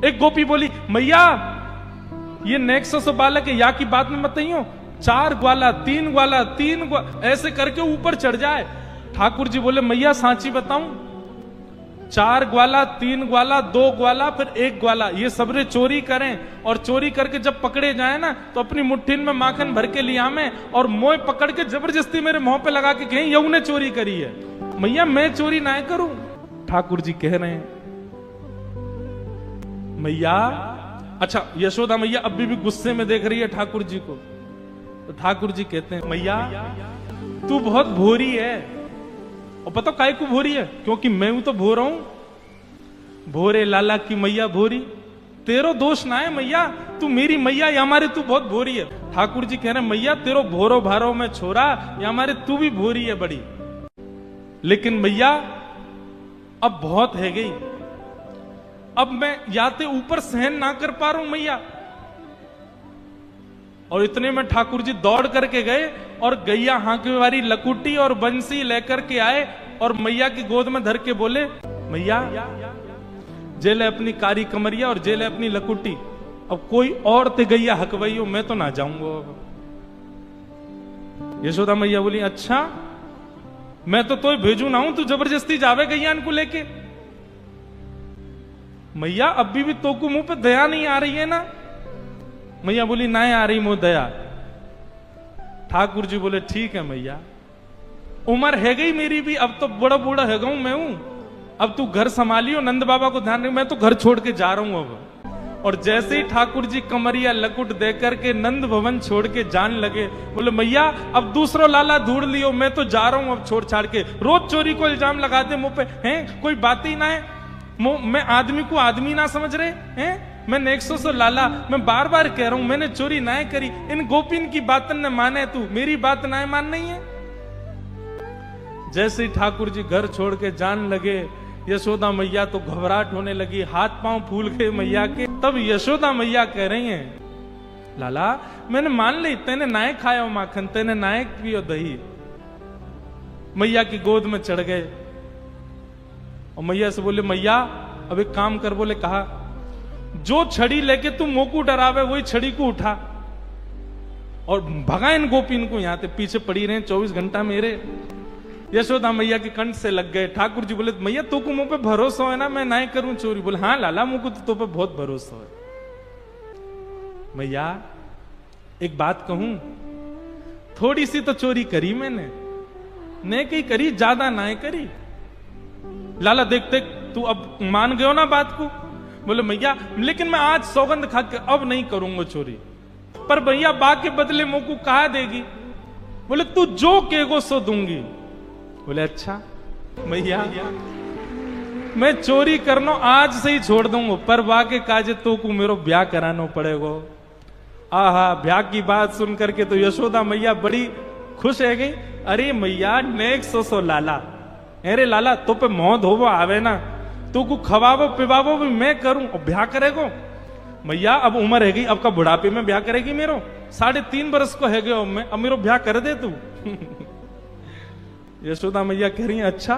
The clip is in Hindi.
एक गोपी बोली, मैया ये नेक्सो से बालक है, या की बात में मत हो, 4 ग्वाला 3 ग्वाला 3 ग्वाला ऐसे करके ऊपर चढ़ जाए। ठाकुर जी बोले, मैया सांची बताऊं, 4 ग्वाला 3 ग्वाला 2 ग्वाला फिर 1 ग्वाला, ये सबरे चोरी करें और चोरी करके जब पकड़े जाए ना तो अपनी मुट्ठी में माखन भर के लिया में और मोह पकड़ के जबरदस्ती मेरे मुंह पे लगा के कहें यऊ ने चोरी करी है। मैया मैं चोरी ना करूं। ठाकुर जी कह रहे हैं, मैया अच्छा यशोदा मैया अभी भी गुस्से में देख रही है ठाकुर जी को। तो ठाकुर जी कहते हैं, मैया तू बहुत भोरी है। और पता काहे को भोरी है? क्योंकि मैं हूं तो भोरा हूं। भोरे लाला की मैया भोरी, तेरो दोष ना है मैया, तू मेरी मैया या हमारे तू बहुत भोरी है। ठाकुर जी कह रहे हैं, मैया तेरो भोरो भारो में छोरा या हमारे तू भी भोरी है बड़ी, लेकिन मैया अब बहुत है गई, अब मैं याते ऊपर सहन ना कर पा रहा हूं मैया। और इतने में ठाकुर जी दौड़ करके गए और गैया हांके वाली लकुटी और बंसी लेकर के आए और मैया की गोद में धर के बोले, मैया जेले अपनी कारी कमरिया और जेले अपनी लकुटी, अब कोई और ते गैया हकवई हो, मैं तो ना जाऊंगा। यशोदा मैया बोली, अच्छा मैं तो भेजू ना हूं, तू जबरदस्ती जावे गैया इनको लेके। मैया अभी भी तो को मुंह पे दया नहीं आ रही है ना? मैया बोली, ना आ रही मुंह दया। ठाकुर जी बोले, ठीक है मैया, उम्र है गई मेरी भी, अब तो बड़ा बूढ़ा है गऊ मैं हूं, अब तू घर संभालियो, नंद बाबा को ध्यान रख, मैं तो घर छोड़ के जा रहा हूं अब। और जैसे ही ठाकुर जी कमरिया लकुट दे करके नंद भवन छोड़ के जान लगे, बोले मैया अब दूसरो लाला ढूंढ लियो, मैं तो जा रहा हूं अब छोड़ छाड़ के। रोज चोरी को इल्जाम लगा दे मुंह पे, हैं कोई बात ही ना है, मैं आदमी को आदमी ना समझ रहे हैं, मैं नेक्सो से लाला, मैं बार बार कह रहा हूं मैंने चोरी ना करी, इन गोपिन की बातन ने माने, तू मेरी बात ना मान नहीं है। जैसे ही ठाकुर जी घर छोड़ के जान लगे, यशोदा मैया तो घबराहट होने लगी, हाथ पांव फूल गए मैया के। तब यशोदा मैया कह रही हैं, लाला मैंने मान ली, तेने नायक खाया माखन, तेने नायक पियो दही। मैया की गोद में चढ़ गए और मैया से बोले, मैया अब एक काम कर, बोले कहा, जो छड़ी लेके तू मोकू डरावे वही छड़ी को उठा और भगा इन गोपिन को, यहां पे पीछे पड़ी रहे 24 घंटा मेरे। यशोदा मैया के कंठ से लग गए। ठाकुर जी बोले, मैया तो को मुंह पे भरोसा है ना मैं ना करूं चोरी? बोले, हाँ लाला मुंह को तो पे बहुत भरोसा है। मैया एक बात कहूं, थोड़ी सी तो चोरी करी मैंने, ने कहीं करी, ज्यादा ना करी। लाला देख देख तू अब मान गयो ना बात को? बोले मैया लेकिन मैं आज सौगंध खा के अब नहीं करूंगा चोरी। पर भैया बा के बदले मुंह को कहा देगी? बोले तू जो कहेगो सो दूंगी। बोले अच्छा मैया मैं चोरी करना आज से ही छोड़ दूंगा, पर बा के काजे तो को मेरो ब्याह कराना पड़ेगा। आहा, ब्याह की बात सुन करके तो यशोदा मैया बड़ी खुश है गई। अरे मैया नेक्सो सो लाला, अरे लाला तो पे मोह धोबो आवे ना, तू को खवाबो पिवाबो भी मैं करूं और ब्याह करेगो? मैया अब उम्र है गई, अब का बुढ़ापे में ब्याह करेगी मेरो? 3.5 बरस को है गयो मैं, अब मेरो ब्याह कर दे तू। यशोदा मैया कह रही है, अच्छा